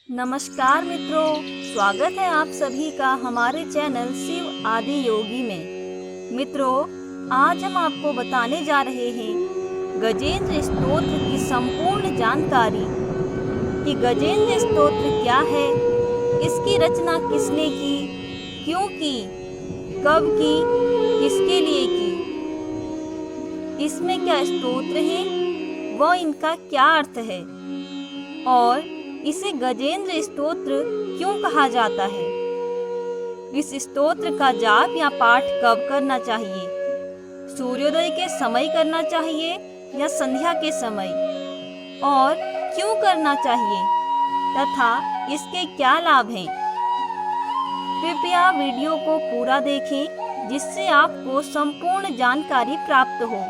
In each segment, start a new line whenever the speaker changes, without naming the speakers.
नमस्कार मित्रों, स्वागत है आप सभी का हमारे चैनल शिव आदि योगी में। मित्रों, आज हम आपको बताने जा रहे हैं गजेंद्र स्तोत्र की संपूर्ण जानकारी कि गजेंद्र स्तोत्र क्या है, इसकी रचना किसने की, क्यों की, कब की, किसके लिए की, इसमें क्या स्तोत्र है, वो इनका क्या अर्थ है और इसे गजेंद्र स्तोत्र क्यों कहा जाता है। इस स्तोत्र का जाप या पाठ कब करना चाहिए, सूर्योदय के समय करना चाहिए या संध्या के समय, और क्यों करना चाहिए तथा इसके क्या लाभ हैं। कृपया वीडियो को पूरा देखें जिससे आपको संपूर्ण जानकारी प्राप्त हो,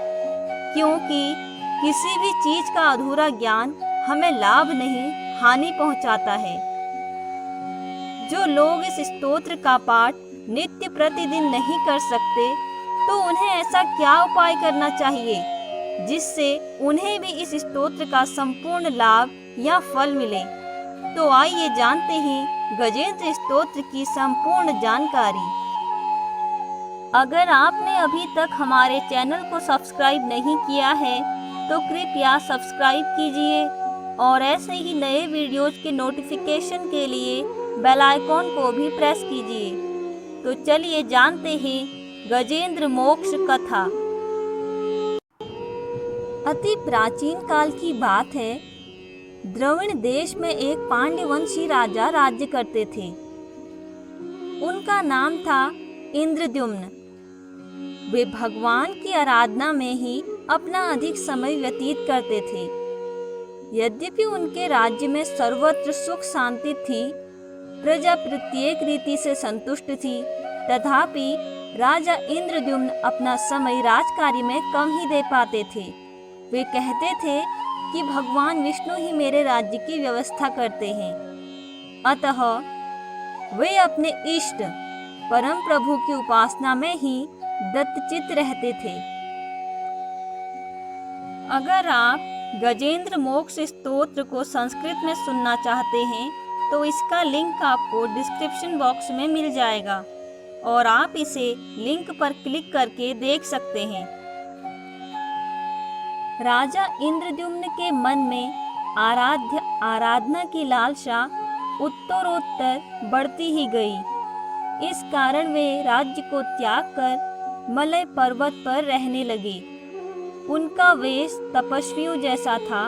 क्योंकि किसी भी चीज का अधूरा ज्ञान हमें लाभ नहीं हानि पहुंचाता है। जो लोग इस स्तोत्र का पाठ नित्य प्रतिदिन नहीं कर सकते, तो उन्हें ऐसा क्या उपाय करना चाहिए जिससे उन्हें भी इस स्तोत्र का संपूर्ण लाभ या फल मिले। तो आइए जानते हैं गजेंद्र स्तोत्र की संपूर्ण जानकारी। अगर आपने अभी तक हमारे चैनल को सब्सक्राइब नहीं किया है तो कृपया सब्सक्राइब कीजिए और ऐसे ही नए वीडियोज के नोटिफिकेशन के लिए बेल आइकॉन को भी प्रेस कीजिए। तो चलिए जानते हैं गजेंद्र मोक्ष कथा। अति प्राचीन काल की बात है। द्रविड़ देश में एक पांड्यवंशी राजा राज्य करते थे। उनका नाम था इंद्रद्युम्न। वे भगवान की आराधना में ही अपना अधिक समय व्यतीत करते थे। यद्यपि उनके राज्य में सर्वत्र सुख शांति थी, प्रजा प्रत्येक रीति से संतुष्ट थी, तथापि राजा इंद्रद्युम्न अपना समय राजकार्य में कम ही दे पाते थे। वे कहते थे कि भगवान विष्णु ही मेरे राज्य की व्यवस्था करते हैं, अतः वे अपने इष्ट परम प्रभु की उपासना में ही दत्तचित्त रहते थे। अगर आप गजेंद्र मोक्ष स्तोत्र को संस्कृत में सुनना चाहते हैं तो इसका लिंक आपको डिस्क्रिप्शन बॉक्स में मिल जाएगा और आप इसे लिंक पर क्लिक करके देख सकते हैं। राजा इंद्रद्युम्न के मन में आराधना की लालसा उत्तरोत्तर बढ़ती ही गई। इस कारण वे राज्य को त्याग कर मलय पर्वत पर रहने लगे। उनका वेश तपस्वियों जैसा था।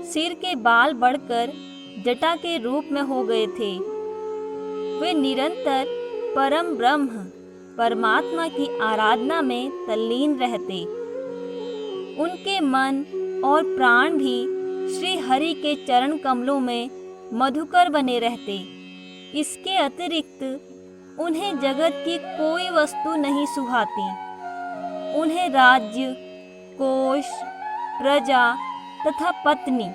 सिर के बाल बढ़कर जटा के रूप में हो गए थे। वे निरंतर परम ब्रह्म परमात्मा की आराधना में तल्लीन रहते। उनके मन और प्राण भी श्री हरि के चरण कमलों में मधुकर बने रहते। इसके अतिरिक्त उन्हें जगत की कोई वस्तु नहीं सुहाती। उन्हें राज्य, कोश, प्रजा तथा पत्नी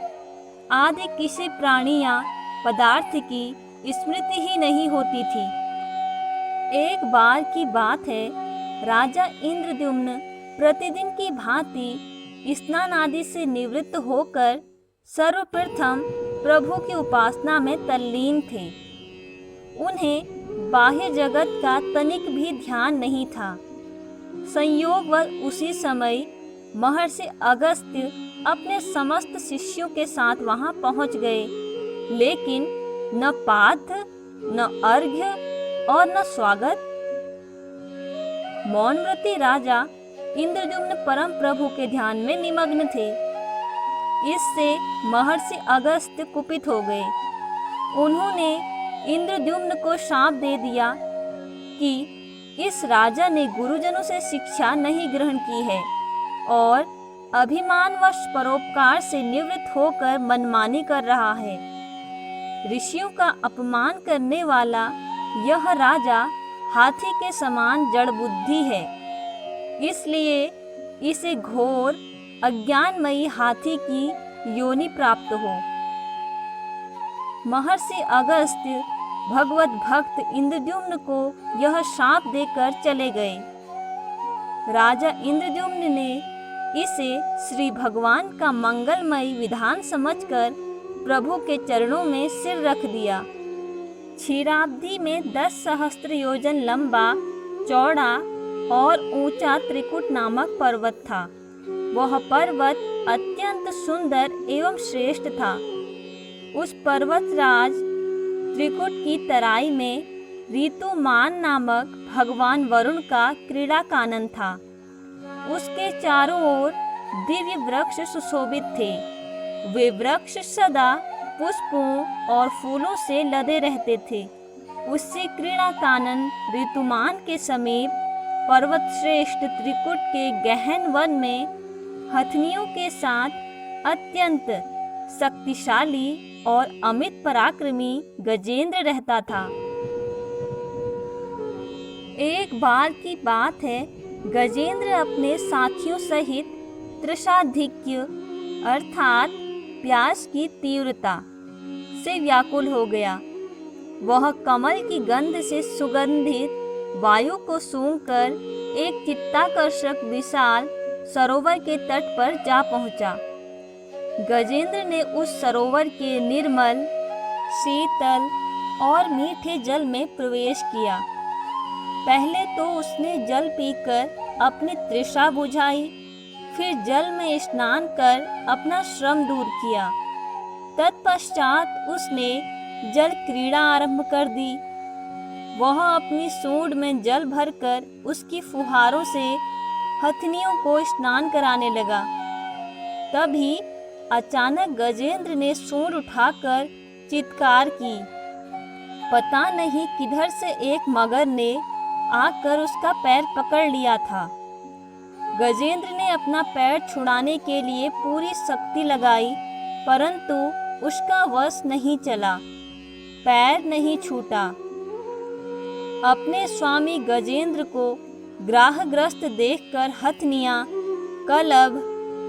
आदि किसी प्राणी या पदार्थ की स्मृति ही नहीं होती थी। एक बार की बात है, राजा इंद्रद्युम्न प्रतिदिन की भांति स्नान आदि से निवृत्त होकर सर्वप्रथम प्रभु की उपासना में तल्लीन थे। उन्हें बाह्य जगत का तनिक भी ध्यान नहीं था। संयोगवश उसी समय महर्षि अगस्त्य अपने समस्त शिष्यों के साथ वहां पहुंच गए, लेकिन न पाद्य, न अर्घ्य और न स्वागत। मौनव्रती राजा इंद्रद्युम्न परम प्रभु के ध्यान में निमग्न थे। इससे महर्षि अगस्त्य कुपित हो गए। उन्होंने इंद्रद्युम्न को शाप दे दिया कि इस राजा ने गुरुजनों से शिक्षा नहीं ग्रहण की है और अभिमानवश परोपकार से निवृत्त होकर मनमानी कर रहा है। ऋषियों का अपमान करने वाला यह राजा हाथी के समान जड़ बुद्धि है, इसलिए इसे घोर अज्ञानमयी हाथी की योनि प्राप्त हो। महर्षि अगस्त्य भगवत भक्त इंद्रद्युम्न को यह शाप देकर चले गए। राजा इंद्रद्युम्न ने इसे श्री भगवान का मंगलमय विधान समझकर प्रभु के चरणों में सिर रख दिया। क्षीराब्धि में 10 सहस्त्र योजन लंबा, चौड़ा और ऊंचा त्रिकुट नामक पर्वत था। वह पर्वत अत्यंत सुंदर एवं श्रेष्ठ था। उस पर्वतराज त्रिकुट की तराई में ऋतुमान नामक भगवान वरुण का क्रीड़ा कानन था। उसके चारों ओर दिव्य वृक्ष सुशोभित थे। वे वृक्ष सदा पुष्पों और फूलों से लदे रहते थे। उससे क्रीड़ा कानन ऋतुमान के समीप पर्वत श्रेष्ठ त्रिकुट के गहन वन में हथनियों के साथ अत्यंत शक्तिशाली और अमित पराक्रमी गजेंद्र रहता था। एक बार की बात है, गजेंद्र अपने साथियों सहित तृषाधिक्य अर्थात प्यास की तीव्रता से व्याकुल हो गया। वह कमल की गंध से सुगंधित वायु को सूंघकर एक चित्ताकर्षक विशाल सरोवर के तट पर जा पहुंचा। गजेंद्र ने उस सरोवर के निर्मल, शीतल और मीठे जल में प्रवेश किया। पहले तो उसने जल पीकर अपनी तृषा बुझाई, फिर जल में स्नान कर अपना श्रम दूर किया। तत्पश्चात उसने जल क्रीड़ा आरंभ कर दी। वह अपनी सूंड में जल भरकर उसकी फुहारों से हथनियों को स्नान कराने लगा। तभी अचानक गजेंद्र ने सूंड उठाकर चित्कार की। पता नहीं किधर से एक मगर ने आकर उसका पैर पकड़ लिया था। गजेंद्र ने अपना पैर छुड़ाने के लिए पूरी शक्ति लगाई, परंतु उसका वश नहीं चला, पैर नहीं छूटा। अपने स्वामी गजेंद्र को ग्राहग्रस्त देखकर हथनियाँ, कलभ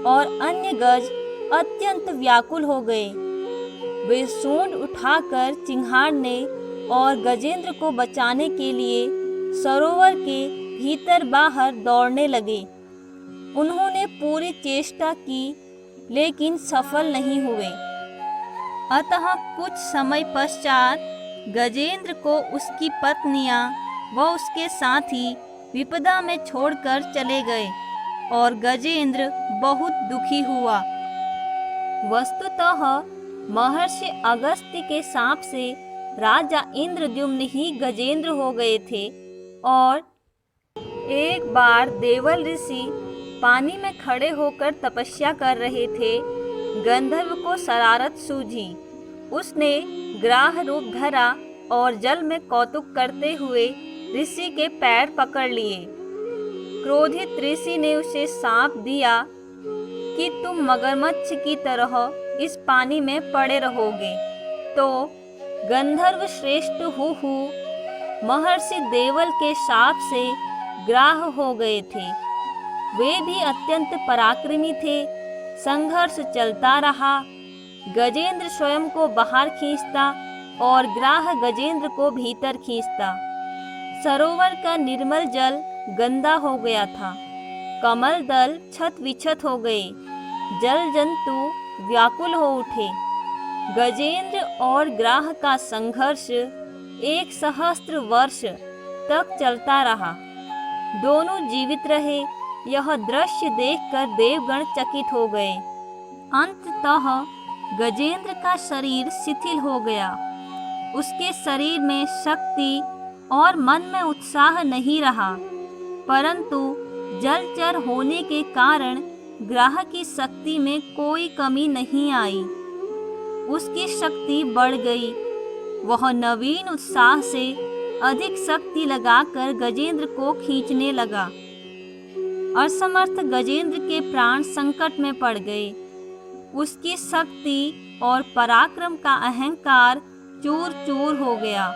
और अन्य गज अत्यंत व्याकुल हो गए। वे सूंड उठाकर चिंघाड़ने और गजेंद्र को बचाने के लिए सरोवर के भीतर बाहर दौड़ने लगे। उन्होंने पूरी चेष्टा की, लेकिन सफल नहीं हुए। अतः कुछ समय पश्चात गजेंद्र को उसकी पत्नियां व उसके साथी विपदा में छोड़कर चले गए और गजेंद्र बहुत दुखी हुआ। वस्तुतः महर्षि अगस्त्य के शाप से राजा इंद्रद्युम्न ही गजेंद्र हो गए थे। और एक बार देवल ऋषि पानी में खड़े होकर तपस्या कर रहे थे। गंधर्व को शरारत सूझी। उसने ग्राह रूप धरा और जल में कौतुक करते हुए ऋषि के पैर पकड़ लिए। क्रोधित ऋषि ने उसे शाप दिया कि तुम मगरमच्छ की तरह इस पानी में पड़े रहोगे। तो गंधर्व श्रेष्ठ हुहु महर्षि देवल के शाप से ग्राह हो गए थे। वे भी अत्यंत पराक्रमी थे। संघर्ष चलता रहा। गजेंद्र स्वयं को बाहर खींचता और ग्राह गजेंद्र को भीतर खींचता। सरोवर का निर्मल जल गंदा हो गया था। कमल दल छत विछत हो गए। जल जंतु व्याकुल हो उठे। गजेंद्र और ग्राह का संघर्ष 1 सहस्त्र वर्ष तक चलता रहा। दोनों जीवित रहे। यह दृश्य देखकर देवगण चकित हो गए। अंततः गजेंद्र का शरीर शिथिल हो गया। उसके शरीर में शक्ति और मन में उत्साह नहीं रहा, परंतु जलचर होने के कारण ग्राह की शक्ति में कोई कमी नहीं आई। उसकी शक्ति बढ़ गई। वह नवीन उत्साह से अधिक शक्ति लगाकर गजेंद्र को खींचने लगा। असमर्थ गजेंद्र के प्राण संकट में पड़ गए। उसकी शक्ति और पराक्रम का अहंकार चूर चूर हो गया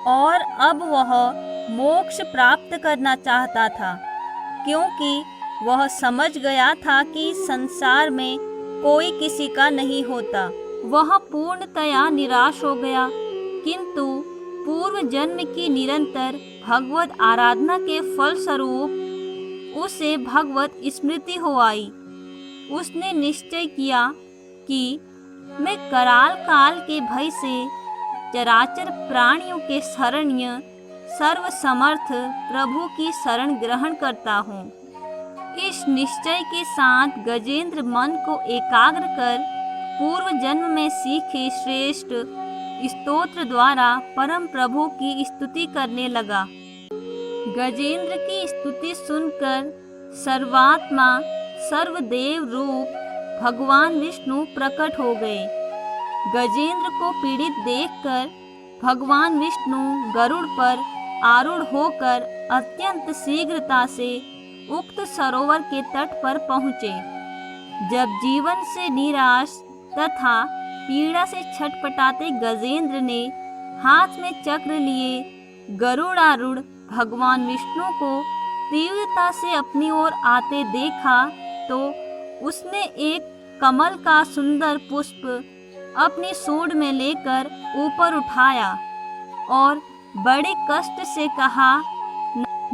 और अब वह मोक्ष प्राप्त करना चाहता था, क्योंकि वह समझ गया था कि संसार में कोई किसी का नहीं होता। वह पूर्णतया निराश हो गया, किंतु पूर्व जन्म की निरंतर भगवत आराधना के फलस्वरूप उसे भगवत स्मृति हो आई। उसने निश्चय किया कि मैं कराल काल के भय से चराचर प्राणियों के शरण्य सर्व समर्थ प्रभु की शरण ग्रहण करता हूँ। इस निश्चय के साथ गजेंद्र मन को एकाग्र कर पूर्व जन्म में सीखे श्रेष्ठ स्तोत्र द्वारा परम प्रभु की स्तुति करने लगा। गजेंद्र की स्तुति सुनकर सर्वात्मा सर्वदेव रूप भगवान विष्णु प्रकट हो गए। गजेंद्र को पीड़ित देखकर भगवान विष्णु गरुड़ पर आरूढ़ होकर अत्यंत शीघ्रता से उक्त सरोवर के तट पर पहुँचे। जब जीवन से निराश तथा पीड़ा से छटपटाते गजेंद्र ने हाथ में चक्र लिए गरुड़ारूढ़ भगवान विष्णु को तीव्रता से अपनी ओर आते देखा तो उसने एक कमल का सुंदर पुष्प अपनी सूंड में लेकर ऊपर उठाया और बड़े कष्ट से कहा,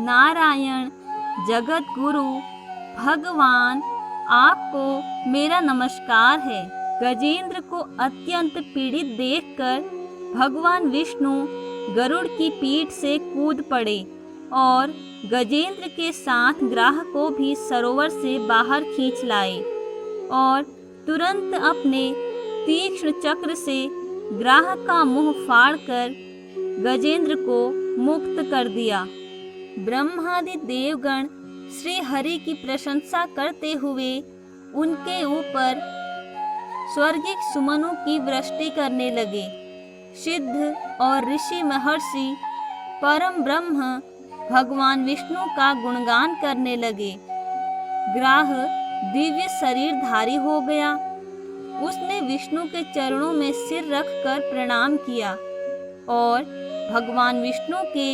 नारायण जगत गुरु भगवान, आपको मेरा नमस्कार है। गजेंद्र को अत्यंत पीड़ित देखकर भगवान विष्णु गरुड़ की पीठ से कूद पड़े और गजेंद्र के साथ ग्राह को भी सरोवर से बाहर खींच लाए और तुरंत अपने तीक्ष्ण चक्र से ग्राह का मुंह फाड़कर गजेंद्र को मुक्त कर दिया। ब्रह्मादि देवगण श्री हरि की प्रशंसा करते हुए उनके ऊपर स्वर्गिक सुमनों की वृष्टि करने लगे। सिद्ध और ऋषि महर्षि परम ब्रह्म भगवान विष्णु का गुणगान करने लगे। ग्राह दिव्य शरीरधारी हो गया। उसने विष्णु के चरणों में सिर रखकर प्रणाम किया और भगवान विष्णु के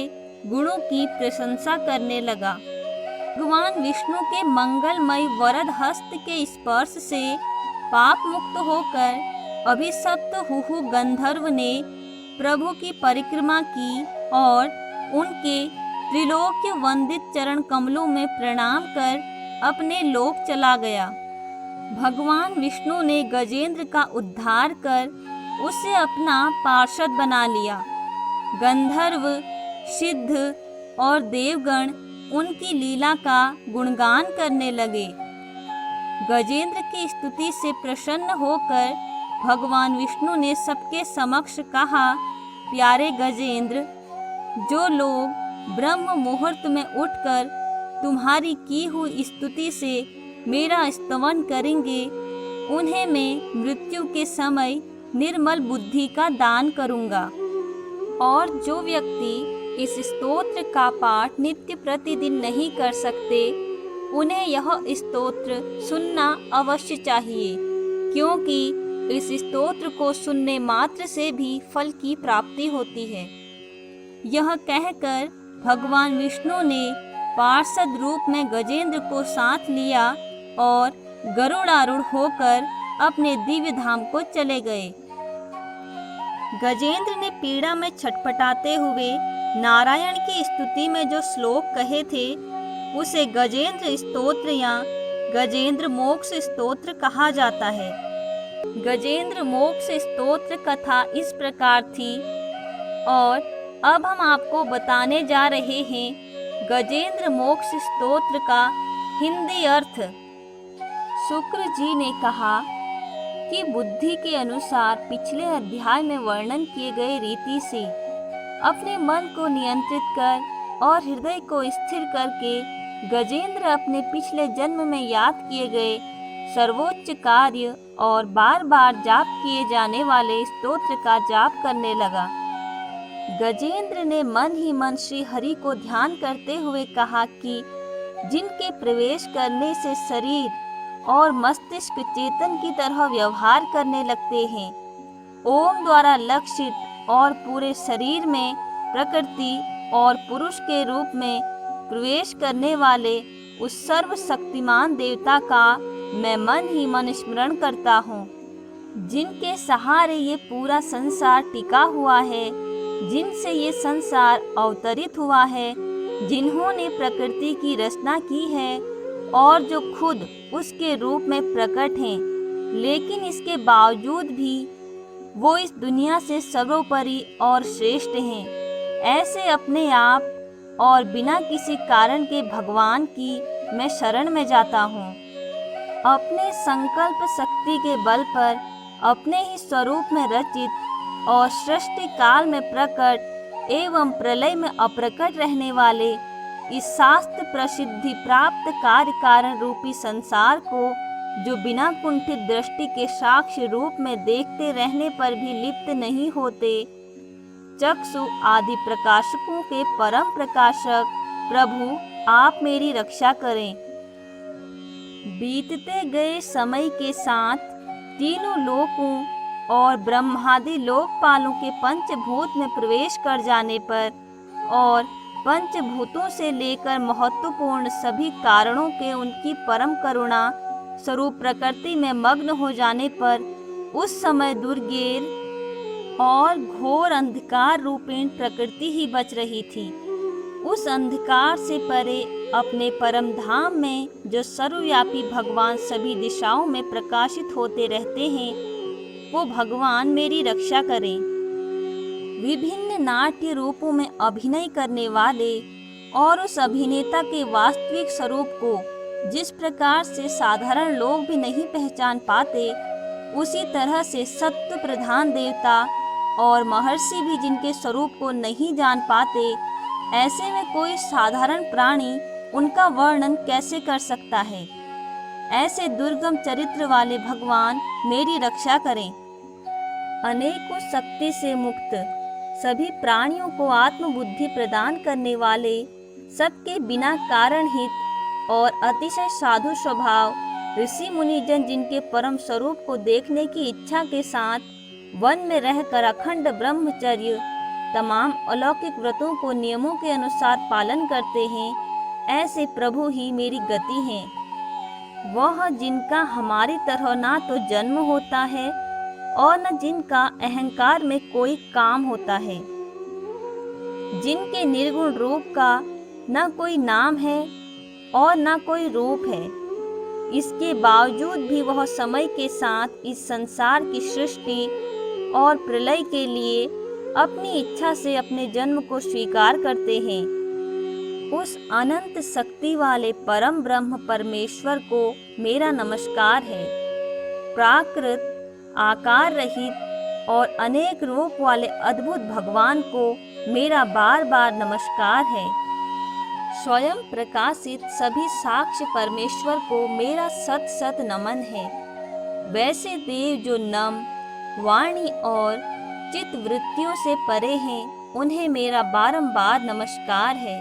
गुणों की प्रशंसा करने लगा। भगवान विष्णु के मंगलमय वरद हस्त के स्पर्श से पाप मुक्त होकर अभिशप्त हुहु गंधर्व ने प्रभु की परिक्रमा की और उनके त्रिलोक्य वंदित चरण कमलों में प्रणाम कर अपने लोक चला गया। भगवान विष्णु ने गजेंद्र का उद्धार कर उसे अपना पार्षद बना लिया। गंधर्व, सिद्ध और देवगण उनकी लीला का गुणगान करने लगे। गजेंद्र की स्तुति से प्रसन्न होकर भगवान विष्णु ने सबके समक्ष कहा, प्यारे गजेंद्र, जो लोग ब्रह्म मुहूर्त में उठकर तुम्हारी की हुई स्तुति से मेरा स्तवन करेंगे, उन्हें मैं मृत्यु के समय निर्मल बुद्धि का दान करूंगा। और जो व्यक्ति इस स्तोत्र का पाठ नित्य प्रतिदिन नहीं कर सकते, उन्हें यह स्तोत्र सुनना अवश्य चाहिए, क्योंकि इस स्तोत्र को सुनने मात्र से भी फल की प्राप्ति होती है। यह कहकर भगवान विष्णु ने पार्षद रूप में गजेंद्र को साथ लिया और गरुड़ारूढ़ होकर अपने दिव्य धाम को चले गए। गजेंद्र ने पीड़ा में छटपटाते हुए नारायण की स्तुति में जो श्लोक कहे थे, उसे गजेंद्र स्तोत्र या गजेंद्र मोक्ष स्तोत्र कहा जाता है। गजेंद्र मोक्ष स्तोत्र कथा इस प्रकार थी और अब हम आपको बताने जा रहे हैं गजेंद्र मोक्ष स्तोत्र का हिंदी अर्थ। शुक्र जी ने कहा कि बुद्धि के अनुसार पिछले अध्याय में वर्णन किए गए रीति से अपने मन को नियंत्रित कर और हृदय को स्थिर करके गजेंद्र अपने पिछले जन्म में याद किए गए सर्वोच्च कार्य और बार बार जाप किए जाने वाले स्तोत्र का जाप करने लगा। गजेंद्र ने मन ही मन श्री हरि को ध्यान करते हुए कहा कि जिनके प्रवेश करने से शरीर और मस्तिष्क चेतन की तरह व्यवहार करने लगते हैं, ओम द्वारा लक्षित और पूरे शरीर में प्रकृति और पुरुष के रूप में प्रवेश करने वाले उस सर्वशक्तिमान देवता का मैं मन ही मन स्मरण करता हूँ, जिनके सहारे ये पूरा संसार टिका हुआ है, जिनसे ये संसार अवतरित हुआ है, जिन्होंने प्रकृति की रचना की है और जो खुद उसके रूप में प्रकट हैं, लेकिन इसके बावजूद भी वो इस दुनिया से सर्वोपरि और श्रेष्ठ हैं। ऐसे अपने आप और बिना किसी कारण के भगवान की मैं शरण में जाता हूँ। अपने संकल्प शक्ति के बल पर अपने ही स्वरूप में रचित और सृष्टि काल में प्रकट एवं प्रलय में अप्रकट रहने वाले इस शास्त्र प्रसिद्धि प्राप्त कार्य कारण रूपी संसार को, जो बिना कुंठित दृष्टि के साक्ष्य रूप में देखते रहने पर भी लिप्त नहीं होते, चक्षु आदि प्रकाशकों के परम प्रकाशक प्रभु आप मेरी रक्षा करें। बीतते गए समय के साथ तीनों लोकों और ब्रह्मादि लोकपालों के पंचभूत में प्रवेश कर जाने पर और पंचभूतों से लेकर महत्वपूर्ण सभी कारणों के उनकी परम करुणा स्वरूप प्रकृति में मग्न हो जाने पर उस समय दुर्गेर और घोर अंधकार रूपेण प्रकृति ही बच रही थी। उस अंधकार से परे अपने परम धाम में जो सर्वव्यापी भगवान सभी दिशाओं में प्रकाशित होते रहते हैं, वो भगवान मेरी रक्षा करें। विभिन्न नाट्य रूपों में अभिनय करने वाले और उस अभिनेता के वास्तविक स्वरूप को जिस प्रकार से साधारण लोग भी नहीं पहचान पाते, उसी तरह से सत्व प्रधान देवता और महर्षि भी जिनके स्वरूप को नहीं जान पाते, ऐसे में कोई साधारण प्राणी उनका वर्णन कैसे कर सकता है। ऐसे दुर्गम चरित्र वाले भगवान मेरी रक्षा करें। अनेकों शक्ति से मुक्त सभी प्राणियों को आत्मबुद्धि प्रदान करने वाले, सबके बिना कारण हित और अतिशय साधु स्वभाव ऋषि मुनिजन जिनके परम स्वरूप को देखने की इच्छा के साथ वन में रहकर अखंड ब्रह्मचर्य तमाम अलौकिक व्रतों को नियमों के अनुसार पालन करते हैं, ऐसे प्रभु ही मेरी गति हैं। वह जिनका हमारी तरह ना तो जन्म होता है और न जिनका अहंकार में कोई काम होता है, जिनके निर्गुण रूप का न कोई नाम है और न कोई रूप है, इसके बावजूद भी वह समय के साथ इस संसार की सृष्टि और प्रलय के लिए अपनी इच्छा से अपने जन्म को स्वीकार करते हैं। उस अनंत शक्ति वाले परम ब्रह्म परमेश्वर को मेरा नमस्कार है। प्राकृत आकार रहित और अनेक रूप वाले अद्भुत भगवान को मेरा बार बार नमस्कार है। स्वयं प्रकाशित सभी साक्ष्य परमेश्वर को मेरा सत सत नमन है। वैसे देव जो नम वाणी और चित्त वृत्तियों से परे हैं, उन्हें मेरा बारंबार नमस्कार है।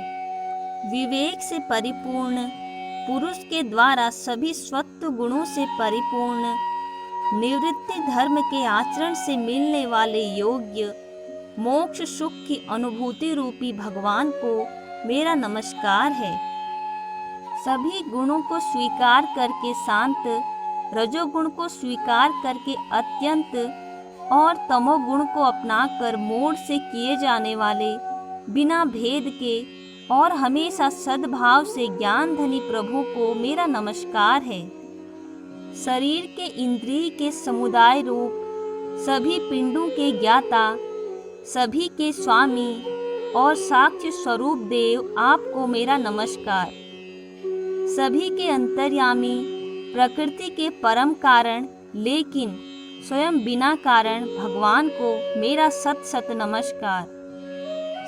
विवेक से परिपूर्ण पुरुष के द्वारा सभी स्वत्व गुणों से परिपूर्ण निवृत्ति धर्म के आचरण से मिलने वाले योग्य मोक्ष सुख की अनुभूति रूपी भगवान को मेरा नमस्कार है। सभी गुणों को स्वीकार करके शांत, रजोगुण को स्वीकार करके अत्यंत और तमोगुण को अपनाकर मूढ़ से किए जाने वाले बिना भेद के और हमेशा सद्भाव से ज्ञान धनी प्रभु को मेरा नमस्कार है। शरीर के इंद्रिय के समुदाय रूप सभी पिंडों के ज्ञाता, सभी के स्वामी और साक्ष्य स्वरूप देव आपको मेरा नमस्कार। सभी के अंतर्यामी, प्रकृति के परम कारण लेकिन स्वयं बिना कारण भगवान को मेरा सत सत नमस्कार।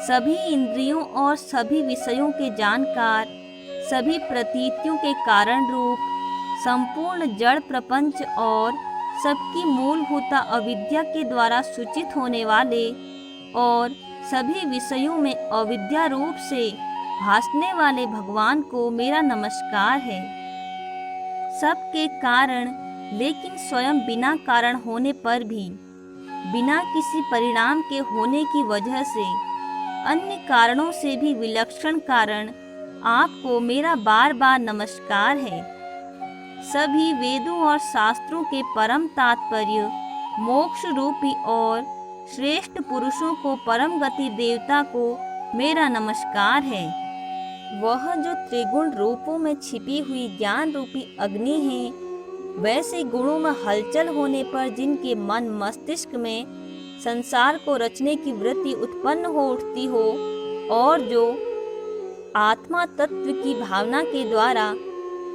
सभी इंद्रियों और सभी विषयों के जानकार, सभी प्रतीतियों के कारण रूप संपूर्ण जड़ प्रपंच और सबकी मूलभूता अविद्या के द्वारा सूचित होने वाले और सभी विषयों में अविद्या रूप से भासने वाले भगवान को मेरा नमस्कार है। सबके कारण लेकिन स्वयं बिना कारण होने पर भी बिना किसी परिणाम के होने की वजह से अन्य कारणों से भी विलक्षण कारण आपको मेरा बार बार नमस्कार है। सभी वेदों और शास्त्रों के परम तात्पर्य मोक्ष रूपी और श्रेष्ठ पुरुषों को परम गति देवता को मेरा नमस्कार है। वह जो त्रिगुण रूपों में छिपी हुई ज्ञान रूपी अग्नि है वैसे गुणों में हलचल होने पर जिनके मन मस्तिष्क में संसार को रचने की वृत्ति उत्पन्न हो उठती हो और जो आत्मा तत्व की भावना के द्वारा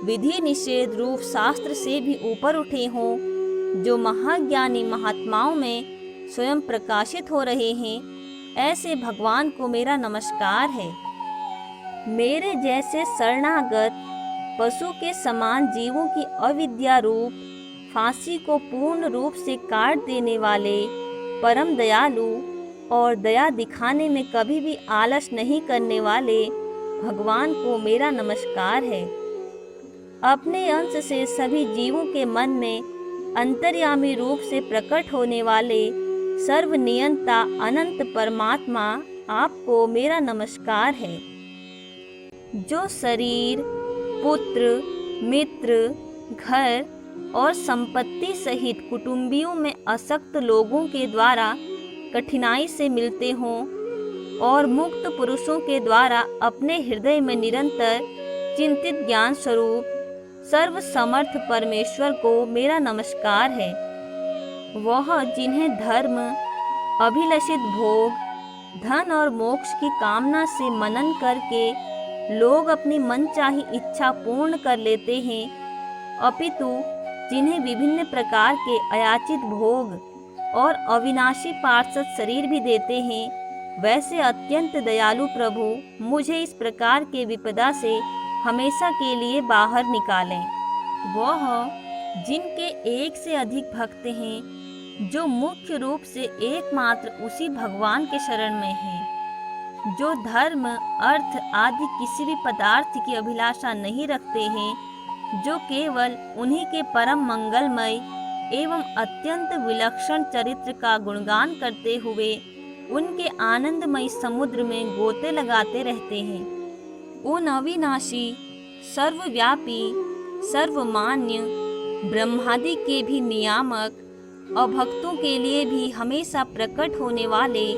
विधि निषेध रूप शास्त्र से भी ऊपर उठे हों, जो महाज्ञानी महात्माओं में स्वयं प्रकाशित हो रहे हैं, ऐसे भगवान को मेरा नमस्कार है। मेरे जैसे शरणागत पशु के समान जीवों की अविद्या रूप फांसी को पूर्ण रूप से काट देने वाले परम दयालु और दया दिखाने में कभी भी आलस नहीं करने वाले भगवान को मेरा नमस्कार है। अपने अंश से सभी जीवों के मन में अंतर्यामी रूप से प्रकट होने वाले सर्वनियंता अनंत परमात्मा आपको मेरा नमस्कार है। जो शरीर, पुत्र, मित्र, घर और संपत्ति सहित कुटुंबियों में असक्त लोगों के द्वारा कठिनाई से मिलते हों और मुक्त पुरुषों के द्वारा अपने हृदय में निरंतर चिंतित ज्ञान स्वरूप सर्व समर्थ परमेश्वर को मेरा नमस्कार है। वह जिन्हें धर्म, अभिलषित भोग, धन और मोक्ष की कामना से मनन करके लोग अपनी मनचाही इच्छा पूर्ण कर लेते हैं, अपितु जिन्हें विभिन्न प्रकार के अयाचित भोग और अविनाशी पार्षद शरीर भी देते हैं, वैसे अत्यंत दयालु प्रभु मुझे इस प्रकार के विपदा से हमेशा के लिए बाहर निकालें। वह जिनके एक से अधिक भक्त हैं, जो मुख्य रूप से एकमात्र उसी भगवान के शरण में हैं, जो धर्म, अर्थ आदि किसी भी पदार्थ की अभिलाषा नहीं रखते हैं, जो केवल उन्हीं के परम मंगलमय एवं अत्यंत विलक्षण चरित्र का गुणगान करते हुए उनके आनंदमय समुद्र में गोते लगाते रहते हैं। उन अविनाशी, सर्वव्यापी, सर्वमान्य, ब्रह्मादि के भी नियामक, अभक्तों के लिए भी हमेशा प्रकट होने वाले,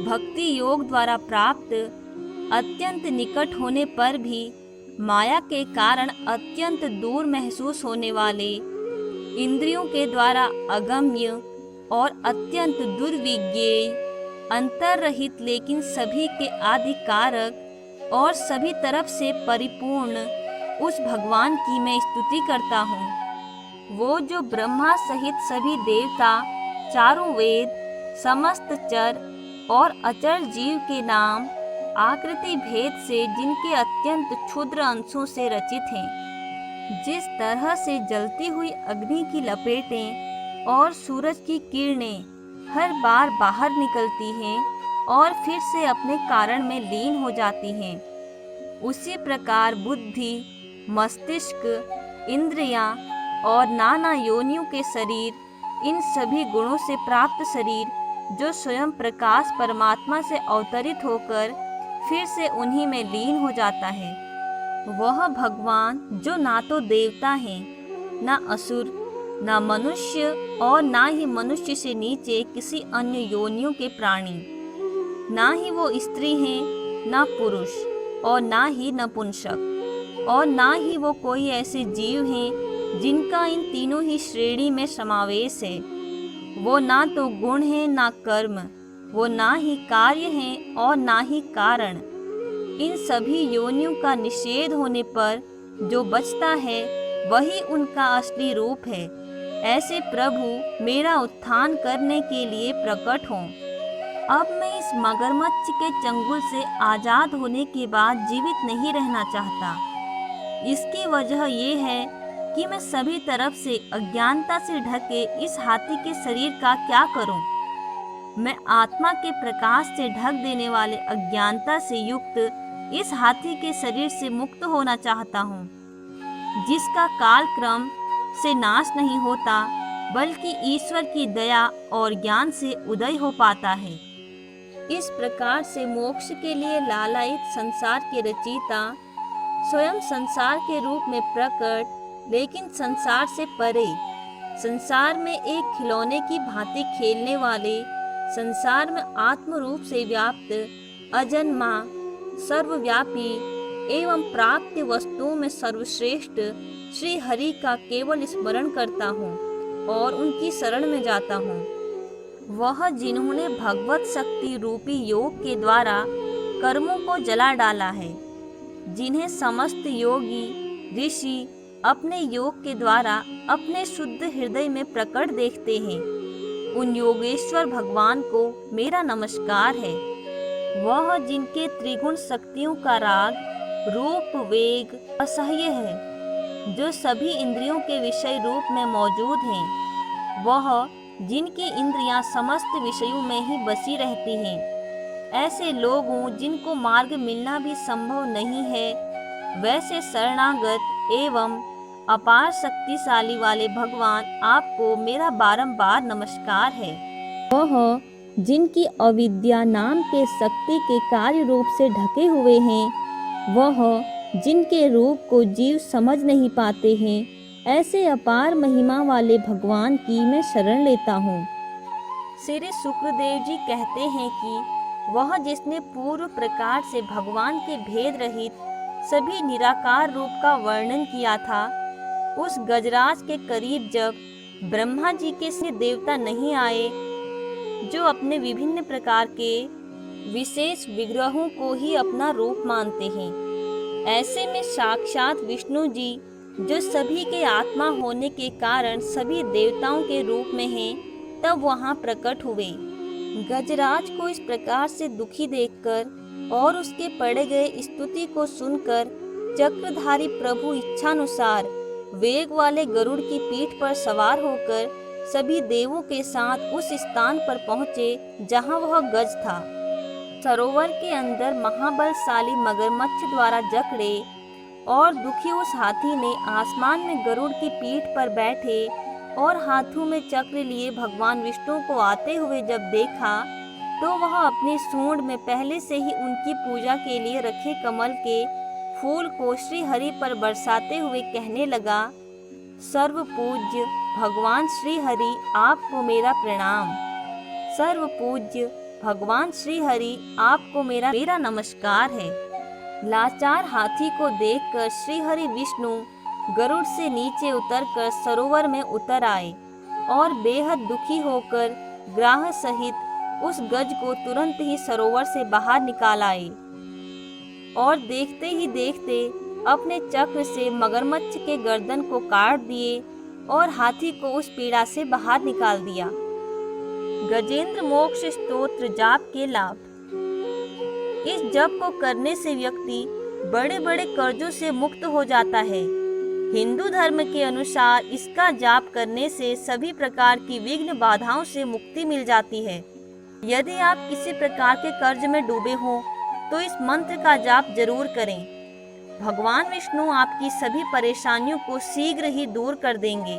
भक्ति योग द्वारा प्राप्त, अत्यंत निकट होने पर भी माया के कारण अत्यंत दूर महसूस होने वाले, इंद्रियों के द्वारा अगम्य और अत्यंत दुर्विज्ञेय, अंतर्रहित लेकिन सभी के आदिकारक और सभी तरफ से परिपूर्ण उस भगवान की मैं स्तुति करता हूँ। वो जो ब्रह्मा सहित सभी देवता, चारों वेद, समस्त चर और अचर जीव के नाम, आकृति भेद से जिनके अत्यंत क्षुद्र अंशों से रचित हैं, जिस तरह से जलती हुई अग्नि की लपेटें और सूरज की किरणें हर बार बाहर निकलती हैं और फिर से अपने कारण में लीन हो जाती हैं, उसी प्रकार बुद्धि, मस्तिष्क, इंद्रियां और नाना योनियों के शरीर, इन सभी गुणों से प्राप्त शरीर जो स्वयं प्रकाश परमात्मा से अवतरित होकर फिर से उन्हीं में लीन हो जाता है, वह भगवान जो ना तो देवता हैं, ना असुर, ना मनुष्य और ना ही मनुष्य से नीचे किसी अन्य योनियों के प्राणी, ना ही वो स्त्री हैं, ना पुरुष और ना ही नपुंसक, और ना ही वो कोई ऐसे जीव हैं जिनका इन तीनों ही श्रेणी में समावेश है। वो ना तो गुण है ना कर्म, वो ना ही कार्य हैं और ना ही कारण। इन सभी योनियों का निषेध होने पर जो बचता है वही उनका असली रूप है। ऐसे प्रभु मेरा उत्थान करने के लिए प्रकट हों। अब मैं इस मगरमच्छ के चंगुल से आज़ाद होने के बाद जीवित नहीं रहना चाहता। इसकी वजह ये है कि मैं सभी तरफ से अज्ञानता से ढके इस हाथी के शरीर का क्या करूं? मैं आत्मा के प्रकाश से ढक देने वाले अज्ञानता से युक्त इस हाथी के शरीर से मुक्त होना चाहता हूं, जिसका कालक्रम से नाश नहीं होता बल्कि ईश्वर की दया और ज्ञान से उदय हो पाता है। इस प्रकार से मोक्ष के लिए लालायित संसार के रचयिता स्वयं संसार के रूप में प्रकट लेकिन संसार से परे, संसार में एक खिलौने की भांति खेलने वाले, संसार में आत्म रूप से व्याप्त, अजन्मा, सर्वव्यापी, एवं प्राप्त वस्तुओं में सर्वश्रेष्ठ श्री हरि का केवल स्मरण करता हूँ और उनकी शरण में जाता हूँ। वह जिन्होंने भगवत शक्ति रूपी योग के द्वारा कर्मों को जला डाला है, जिन्हें समस्त योगी ऋषि अपने योग के द्वारा अपने शुद्ध हृदय में प्रकट देखते हैं, उन योगेश्वर भगवान को मेरा नमस्कार है। वह जिनके त्रिगुण शक्तियों का राग रूप वेग असह्य है, जो सभी इंद्रियों के विषय रूप में मौजूद हैं, वह जिनकी इंद्रियां समस्त विषयों में ही बसी रहती हैं, ऐसे लोगों जिनको मार्ग मिलना भी संभव नहीं है, वैसे शरणागत एवं अपार शक्तिशाली वाले भगवान आपको मेरा बारंबार नमस्कार है। वह जिनकी अविद्या नाम के शक्ति के कार्य रूप से ढके हुए हैं, वह जिनके रूप को जीव समझ नहीं पाते हैं, ऐसे अपार महिमा वाले भगवान की मैं शरण लेता हूँ। श्री शुक्रदेव जी कहते हैं कि वह जिसने पूर्व प्रकार से भगवान के भेद रहित सभी निराकार रूप का वर्णन किया था, उस गजराज के करीब जब ब्रह्मा जी के से देवता नहीं आए, जो अपने विभिन्न प्रकार के विशेष विग्रहों को ही अपना रूप मानते हैं, ऐसे में साक्षात विष्णु जी, जो सभी के आत्मा होने के कारण सभी देवताओं के रूप में हैं, तब वहाँ प्रकट हुए। गजराज को इस प्रकार से दुखी देखकर और उसके पड़े गए स्तुति को सुनकर चक्रधारी प्रभु इच्छानुसार वेग वाले गरुड़ की पीठ पर सवार होकर सभी देवों के साथ उस स्थान पर पहुँचे जहाँ वह गज था। सरोवर के अंदर महाबलशाली मगरमच्छ द्वारा जकड़े और दुखी उस हाथी ने आसमान में गरुड़ की पीठ पर बैठे और हाथों में चक्र लिए भगवान विष्णु को आते हुए जब देखा, तो वह अपनी सूंड में पहले से ही उनकी पूजा के लिए रखे कमल के फूल को श्री हरि पर बरसाते हुए कहने लगा, सर्व पूज्य भगवान श्री हरि आपको मेरा प्रणाम। सर्व पूज्य भगवान श्री हरि आपको मेरा नमस्कार है। लाचार हाथी को देखकर श्री हरि विष्णु गरुड़ से नीचे उतरकर सरोवर में उतर आए और बेहद दुखी होकर ग्राह सहित उस गज को तुरंत ही सरोवर से बाहर निकाल आए और देखते ही देखते अपने चक्र से मगरमच्छ के गर्दन को काट दिए और हाथी को उस पीड़ा से बाहर निकाल दिया। गजेंद्र मोक्ष स्तोत्र जाप के लाभ। इस जप को करने से व्यक्ति बड़े बड़े कर्जों से मुक्त हो जाता है। हिंदू धर्म के अनुसार इसका जाप करने से सभी प्रकार की विघ्न बाधाओं से मुक्ति मिल जाती है। यदि आप किसी प्रकार के कर्ज में डूबे हों तो इस मंत्र का जाप जरूर करें। भगवान विष्णु आपकी सभी परेशानियों को शीघ्र ही दूर कर देंगे।